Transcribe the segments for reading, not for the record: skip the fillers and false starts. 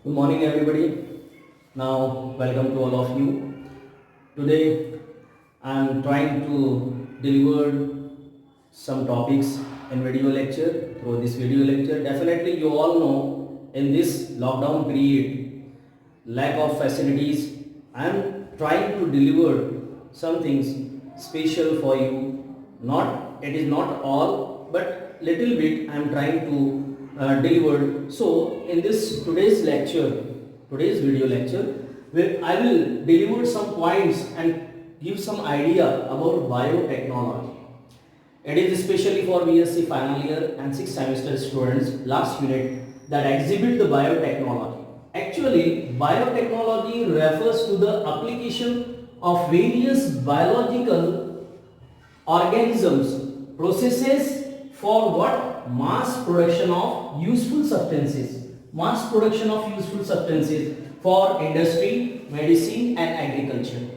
Good morning, everybody. Now, welcome to all of you. Today, I am trying to deliver some topics in video lecture. Through this video lecture, definitely you all know in this lockdown period, lack of facilities. I am trying to deliver some things special for you. Not it is not all, but little bit I am trying to deliver. So in this today's video lecture, where I will deliver some points and give some idea about biotechnology. It is especially for BSc final year and 6th semester students last unit that exhibit the biotechnology. Actually, biotechnology refers to the application of various biological organisms, processes for what? Mass production of useful substances. Mass production of useful substances for industry, medicine and agriculture.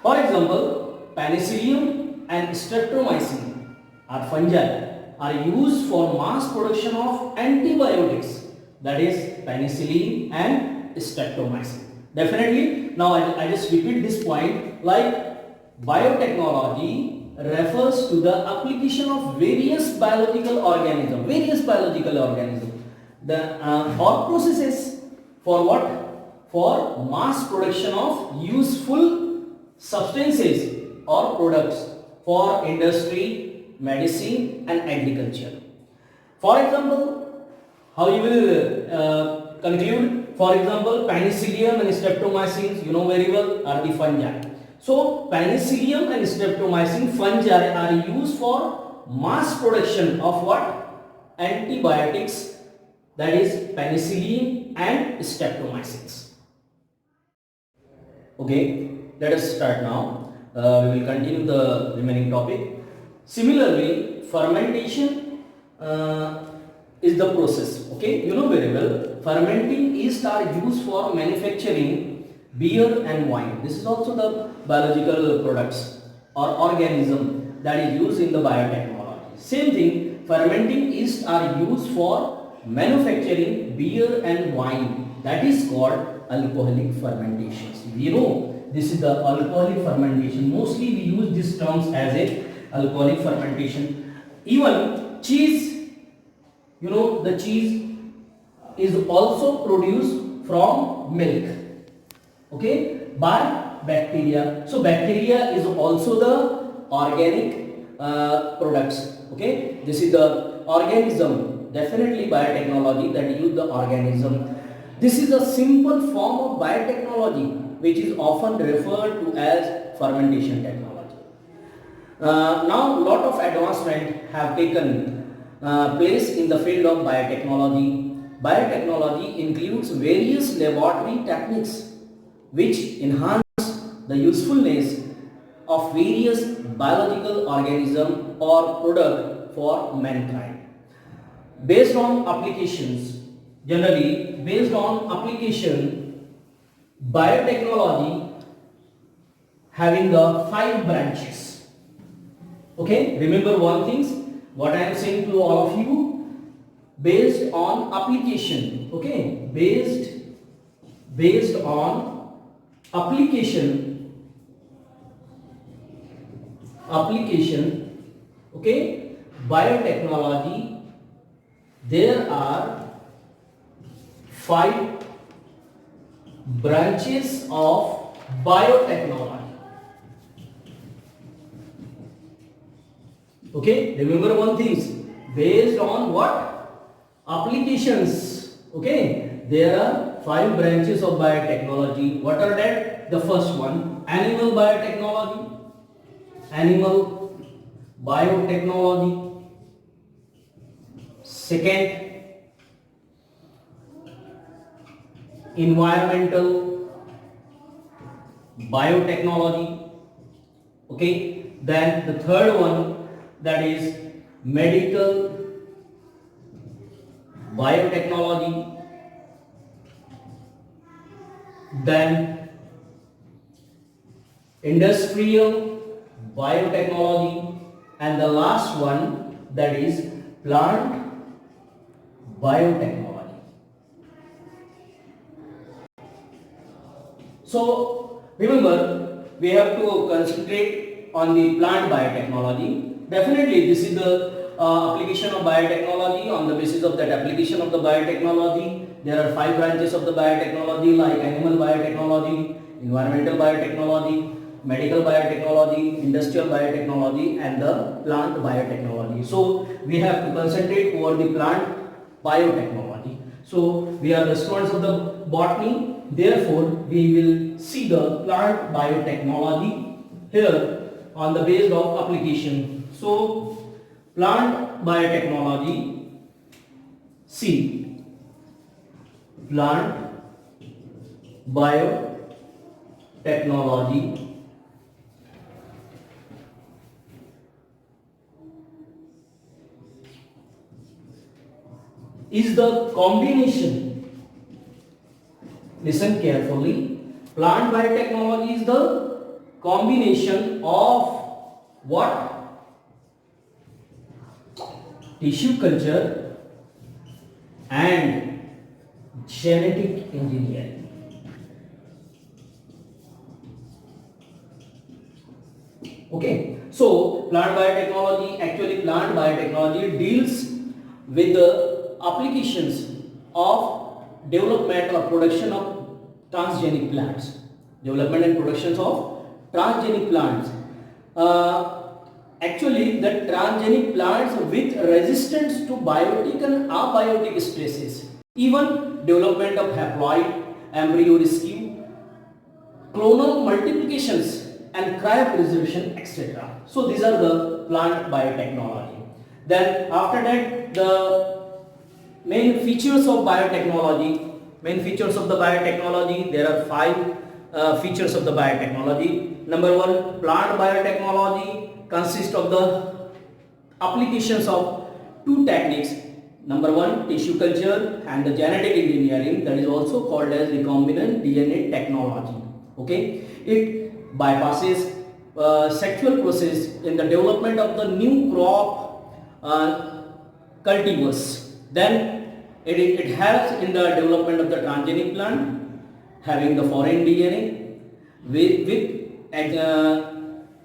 For example, penicillium and streptomycin are fungi are used for mass production of antibiotics, that is penicillin and streptomycin. Definitely, now I just repeat this point, like biotechnology refers to the application of various biological organisms, or processes for what? For mass production of useful substances or products for industry, medicine and agriculture. For example, how you will conclude? For example, penicillium and streptomycin, you know very well, are the fungi. So, penicillium and streptomycin fungi are used for mass production of what? Antibiotics, that is penicillin and streptomycins. Okay, let us start now. We will continue the remaining topic. Similarly, fermentation is the process. Okay, you know very well. Fermenting yeast are used for manufacturing beer and wine. This is also the biological products or organism that is used in the biotechnology. Same thing, fermenting yeast are used for manufacturing beer and wine. That is called alcoholic fermentations. We know this is the alcoholic fermentation. Mostly we use these terms as a alcoholic fermentation. Even cheese, you know, the cheese is also produced from milk, okay, by bacteria. So bacteria is also the organic products, okay. This is the organism, definitely biotechnology that use the organism. This is a simple form of biotechnology which is often referred to as fermentation technology. Now, lot of advancement have taken place in the field of biotechnology. Biotechnology includes various laboratory techniques which enhance the usefulness of various biological organism or product for mankind. Based on applications, generally based on application, biotechnology having the 5 branches. Okay, remember one thing, what I am saying to all of you, based on application. Okay, based on application, okay, biotechnology, there are 5 branches of biotechnology. Okay, remember one thing, based on what? Applications. Okay, there are 5 branches of biotechnology. What are that? The first one, animal biotechnology. Second, environmental biotechnology. Okay, then the third one, that is medical biotechnology, then industrial biotechnology, and the last one, that is plant biotechnology. So remember, we have to concentrate on the plant biotechnology. Definitely this is the application of biotechnology. On the basis of that application of the biotechnology, there are 5 branches of the biotechnology like animal biotechnology, environmental biotechnology, medical biotechnology, industrial biotechnology and the plant biotechnology. So we have to concentrate over the plant biotechnology. So we are the students of the botany, therefore we will see the plant biotechnology here on the basis of application. So plant biotechnology, see plant biotechnology is the combination, listen carefully, plant biotechnology is the combination of what? Tissue culture and genetic engineering. Okay, so plant biotechnology deals with the applications of development or production of transgenic plants. Development and productions of transgenic plants. Actually, the transgenic plants with resistance to biotic and abiotic stresses. Even development of haploid, embryo rescue, clonal multiplications and cryopreservation, etc. So these are the plant biotechnology. Then after that, the main features of biotechnology. Main features of the biotechnology, there are 5 features of the biotechnology. Number 1, plant biotechnology consists of the applications of 2 techniques. Number 1, tissue culture and the genetic engineering, that is also called as recombinant DNA technology. Okay, it bypasses sexual process in the development of the new crop cultivars. Then it helps in the development of the transgenic plant having the foreign DNA with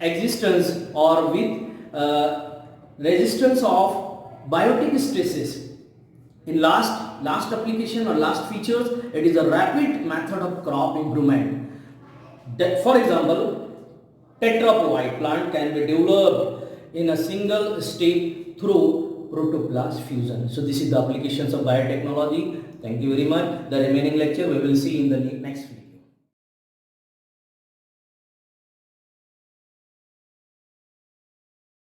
existence or with resistance of biotic stresses. In last application or last features, it is a rapid method of crop improvement. For example, tetraploid plant can be developed in a single step through protoplast fusion. So this is the applications of biotechnology. Thank you very much. The remaining lecture we will see in the next video.